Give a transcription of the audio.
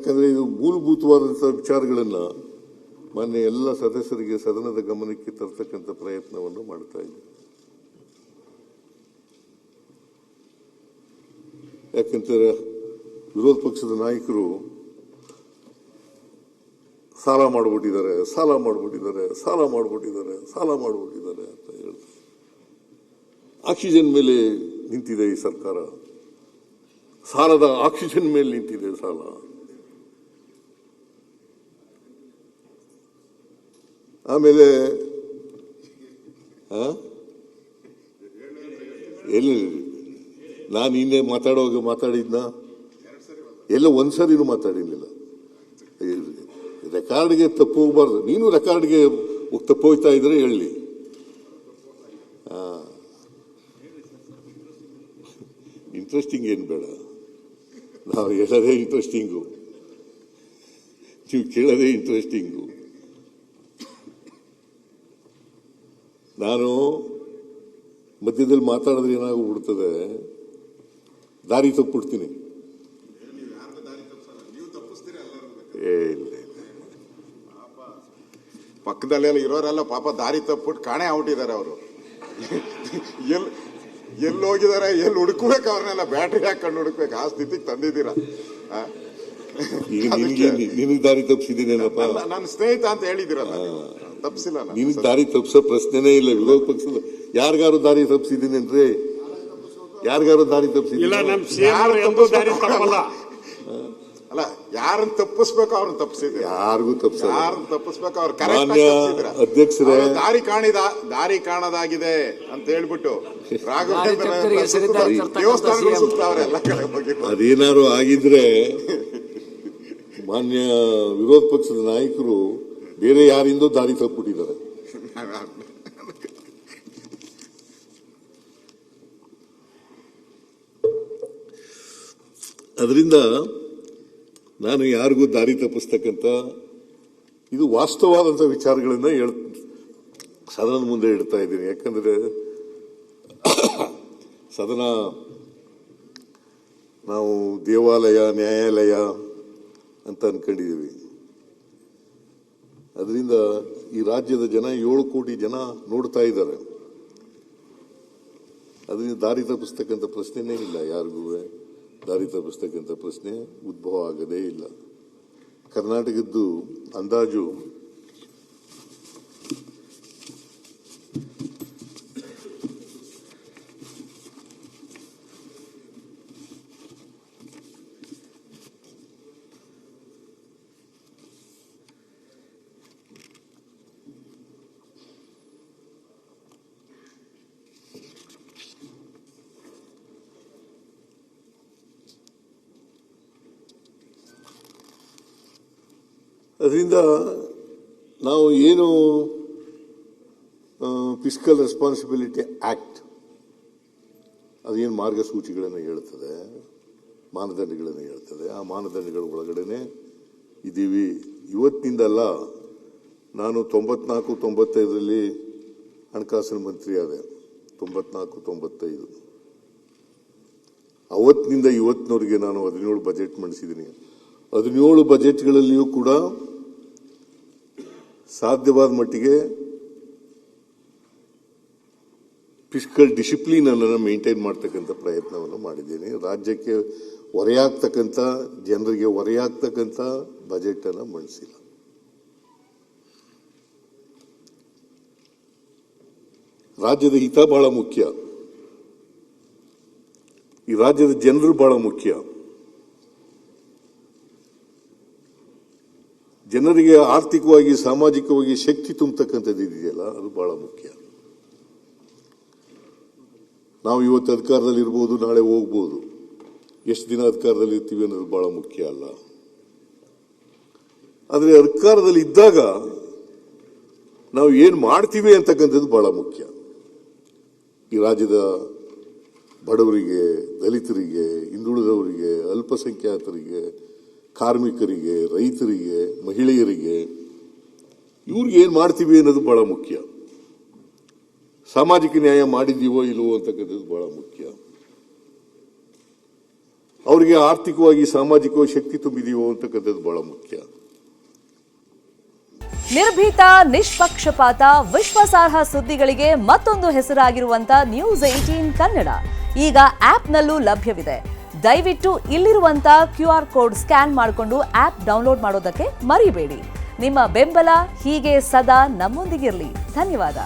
ಯಾಕಂದರೆ ಇದು ಮೂಲಭೂತವಾದಂಥ ವಿಚಾರಗಳನ್ನು ಮಾನ್ಯ ಎಲ್ಲ ಸದಸ್ಯರಿಗೆ ಸದನದ ಗಮನಕ್ಕೆ ತರ್ತಕ್ಕಂಥ ಪ್ರಯತ್ನವನ್ನು ಮಾಡ್ತಾ ಇದ್ದೀವಿ. ಯಾಕಂತಾರೆ ವಿರೋಧ ಪಕ್ಷದ ನಾಯಕರು ಸಾಲ ಮಾಡಿಬಿಟ್ಟಿದ್ದಾರೆ ಅಂತ ಹೇಳ್ತಾರೆ. ಆಕ್ಸಿಜನ್ ಮೇಲೆ ನಿಂತಿದೆ ಈ ಸರ್ಕಾರ, ಸಾಲದ ಆಕ್ಸಿಜನ್ ಮೇಲೆ ನಿಂತಿದೆ ಸಾಲ. ಆಮೇಲೆ ಎಲ್ಲಿ ನಾನು ಹಿಂದೆ ಮಾತಾಡಿದ್ನ ಎಲ್ಲ ಒಂದ್ಸರಿನೂ ಮಾತಾಡಿರ್ಲಿಲ್ಲ. ರೆಕಾರ್ಡ್ಗೆ ತಪ್ಪು ಹೋಗ್ಬಾರ್ದು. ನೀನು ರೆಕಾರ್ಡ್ಗೆ ತಪ್ಪು ಹೋಗ್ತಾ ಇದ್ರೆ ಹೇಳಿ. ಇಂಟ್ರೆಸ್ಟಿಂಗ್ ಏನು ಬೇಡ, ನಾವು ಹೇಳೋದೇ ಇಂಟ್ರೆಸ್ಟಿಂಗು, ನೀವು ಕೇಳೋದೇ ಇಂಟ್ರೆಸ್ಟಿಂಗು. ನಾನು ಮಧ್ಯದಲ್ಲಿ ಮಾತಾಡಿದ್ರೆ ಏನಾಗ್ಬಿಡ್ತದೆ, ದಾರಿ ತಪ್ಪಿಡ್ತೀನಿ. ಇಲ್ಲ ಪಕ್ಕದಲ್ಲೆಲ್ಲ ಇರೋರೆಲ್ಲ ಪಾಪ ದಾರಿ ತಪ್ಪಿಟ್ಟು ಕಾಣೆ ಆಗ್ಬಿಟ್ಟಿದ್ದಾರೆ. ಅವರು ಎಲ್ಲಿ ಹೋಗಿದ್ದಾರೆ, ಎಲ್ಲಿ ಹುಡುಕ್ಬೇಕು, ಅವ್ರನ್ನೆಲ್ಲ ಬ್ಯಾಟ್ರಿ ಹಾಕೊಂಡು ಹುಡುಕ್ಬೇಕು, ಆ ಸ್ಥಿತಿಗೆ ತಂದಿದ್ದೀರಾ. ನಿನಗೆ ದಾರಿ ತಪ್ಪಿಸಿದ್ದೀನೇನಪ್ಪ, ನನ್ನ ಸ್ನೇಹಿತ ಅಂತ ಹೇಳಿದಿರಲ್ಲ, ತಪ್ಪಿಸಿಲ್ಲ. ನಿನಗೆ ದಾರಿ ತಪ್ಪಿಸೋ ಪ್ರಶ್ನೆನೇ ಇಲ್ಲ. ವಿರೋಧ ಪಕ್ಷದ ಯಾರಿಗಾರು ದಾರಿ ತಪ್ಪಿಸಿದ್ದೀನಿ ಅಂದ್ರೆ, ಯಾರಿಗಾರು ದಾರಿ ತಪ್ಪಿಸಿದ್ದೀನಿ ಅಲ್ಲ, ಯಾರನ್ನ ತಪ್ಪಿಸ್ಬೇಕು ಅವ್ರನ್ನ ತಪ್ಪಿಸಿದ್ರೆ, ಯಾರಿಗೂ ತಪ್ಪಿಸ, ಯಾರನ್ನ ತಪ್ಪಿಸ್ಬೇಕು ಅವ್ರು ಕರೆಕ್ಟ್ ಅಧ್ಯಕ್ಷರೇ ದಾರಿ ಕಾಣದಾಗಿದೆ ಅಂತ ಹೇಳ್ಬಿಟ್ಟು ದೇವಸ್ಥಾನಗಳು ಸುತ್ತಾವ್ರೆ ಎಲ್ಲ ಕಡೆ ಬಗ್ಗೆ. ಅದೇನಾದ್ರು ಆಗಿದ್ರೆ ಮಾನ್ಯ ವಿರೋಧ ಪಕ್ಷದ ನಾಯಕರು ಬೇರೆ ಯಾರಿಂದೋ ದಾರಿ ತಪ್ಪಿಬಿಟ್ಟಿದ್ದಾರೆ. ಅದರಿಂದ ನಾನು ಯಾರಿಗೂ ದಾರಿ ತಪ್ಪಿಸ್ತಕ್ಕಂಥ, ಇದು ವಾಸ್ತವವಾದಂಥ ವಿಚಾರಗಳನ್ನ ಸದನದ ಮುಂದೆ ಇಡ್ತಾ ಇದ್ದೀನಿ. ಯಾಕಂದ್ರೆ ಸದನ ನಾವು ದೇವಾಲಯ, ನ್ಯಾಯಾಲಯ ಅಂತ ಅನ್ಕೊಂಡಿದ್ದೀವಿ. ಅದರಿಂದ ಈ ರಾಜ್ಯದ ಜನ 7 ಕೋಟಿ ಜನ ನೋಡ್ತಾ ಇದ್ದಾರೆ. ಅದರಿಂದ ದಾರಿ ತಪ್ಪಿಸ್ತಕ್ಕಂಥ ಪ್ರಶ್ನೆನೇ ಇಲ್ಲ, ಯಾರಿಗೂ ದಾರಿ ತಪ್ಪಿಸ್ತಕ್ಕಂಥ ಪ್ರಶ್ನೆ ಉದ್ಭವ ಆಗದೇ ಇಲ್ಲ. ಕರ್ನಾಟಕದ್ದು ಅಂದಾಜು ಅದರಿಂದ ನಾವು ಏನು ಫಿಸ್ಕಲ್ ರೆಸ್ಪಾನ್ಸಿಬಿಲಿಟಿ ಆಕ್ಟ್ ಅದೇನು ಮಾರ್ಗಸೂಚಿಗಳನ್ನು ಹೇಳ್ತದೆ, ಮಾನದಂಡಗಳನ್ನು ಹೇಳ್ತದೆ, ಆ ಮಾನದಂಡಗಳ ಒಳಗಡೆನೆ ಇದ್ದೀವಿ. ಇವತ್ತಿನಿಂದಲ್ಲ, ನಾನು 94-95ರಲ್ಲಿ ಹಣಕಾಸಿನ ಮಂತ್ರಿ ಆದೆ. 94-95 ಅವತ್ತಿನಿಂದ ಇವತ್ತಿನವರೆಗೆ ನಾನು 17 ಬಜೆಟ್ ಮಂಡಿಸಿದ್ದೀನಿ. 17 ಬಜೆಟ್ಗಳಲ್ಲಿಯೂ ಕೂಡ ಸಾಧ್ಯವಾದ ಮಟ್ಟಿಗೆ ಫಿಸ್ಕಲ್ ಡಿಸಿಪ್ಲಿನ್ ಅನ್ನು ಮೇಂಟೈನ್ ಮಾಡ್ತಕ್ಕಂಥ ಪ್ರಯತ್ನವನ್ನು ಮಾಡಿದ್ದೀನಿ. ರಾಜ್ಯಕ್ಕೆ ಹೊರೆಯಾಗ್ತಕ್ಕಂಥ, ಜನರಿಗೆ ಹೊರೆಯಾಗ್ತಕ್ಕಂಥ ಬಜೆಟ್ ಅನ್ನು ಮಂಡಿಸಿಲ್ಲ. ರಾಜ್ಯದ ಹಿತ ಬಹಳ ಮುಖ್ಯ, ಈ ರಾಜ್ಯದ ಜನರು ಬಹಳ ಮುಖ್ಯ. ಜನರಿಗೆ ಆರ್ಥಿಕವಾಗಿ, ಸಾಮಾಜಿಕವಾಗಿ ಶಕ್ತಿ ತುಂಬತಕ್ಕಂಥದ್ದು ಇದೆಯಲ್ಲ, ಅದು ಬಹಳ ಮುಖ್ಯ. ನಾವು ಇವತ್ತು ಅಧಿಕಾರದಲ್ಲಿ ಇರ್ಬೋದು, ನಾಳೆ ಹೋಗ್ಬೋದು. ಎಷ್ಟು ದಿನ ಅಧಿಕಾರದಲ್ಲಿ ಇರ್ತೀವಿ ಅನ್ನೋದು ಬಹಳ ಮುಖ್ಯ ಅಲ್ಲ. ಆದರೆ ಅಧಿಕಾರದಲ್ಲಿ ಇದ್ದಾಗ ನಾವು ಏನು ಮಾಡ್ತೀವಿ ಅಂತಕ್ಕಂಥದ್ದು ಬಹಳ ಮುಖ್ಯ. ಈ ರಾಜ್ಯದ ಬಡವರಿಗೆ, ದಲಿತರಿಗೆ, ಹಿಂದುಳಿದವರಿಗೆ, ಅಲ್ಪಸಂಖ್ಯಾತರಿಗೆ, ಕಾರ್ಮಿಕರಿಗೆ, ರೈತರಿಗೆ, ಮಹಿಳೆಯರಿಗೆ, ಇವ್ರಿಗೆ ಏನು ಮಾಡ್ತೀವಿ ಅನ್ನೋದು ಬಹಳ ಮುಖ್ಯ. ಸಾಮಾಜಿಕ ನ್ಯಾಯ ಮಾಡಿದ್ದೀವೋ ಇಲ್ವೋ ಅಂತಕ್ಕಂಥದ್ದು ಬಹಳ ಮುಖ್ಯ. ಅವರಿಗೆ ಆರ್ಥಿಕವಾಗಿ ಸಾಮಾಜಿಕವಾಗಿ ಶಕ್ತಿ ತುಂಬಿದೀವೋ ಅಂತಕ್ಕಂಥದ್ದು ಬಹಳ ಮುಖ್ಯ. ನಿರ್ಭೀತ, ನಿಷ್ಪಕ್ಷಪಾತ, ವಿಶ್ವಾಸಾರ್ಹ ಸುದ್ದಿಗಳಿಗೆ ಮತ್ತೊಂದು ಹೆಸರಾಗಿರುವಂತ News18 ಕನ್ನಡ ಈಗ ಆಪ್ನಲ್ಲೂ ಲಭ್ಯವಿದೆ. ದಯವಿಟ್ಟು ಇಲ್ಲಿರುವಂತ QR ಕೋಡ್ ಸ್ಕ್ಯಾನ್ ಮಾಡಿಕೊಂಡು ಆಪ್ ಡೌನ್ಲೋಡ್ ಮಾಡೋದಕ್ಕೆ ಮರಿಬೇಡಿ. ನಿಮ್ಮ ಬೆಂಬಲ ಹೀಗೆ ಸದಾ ನಮ್ಮೊಂದಿಗಿರಲಿ. ಧನ್ಯವಾದ.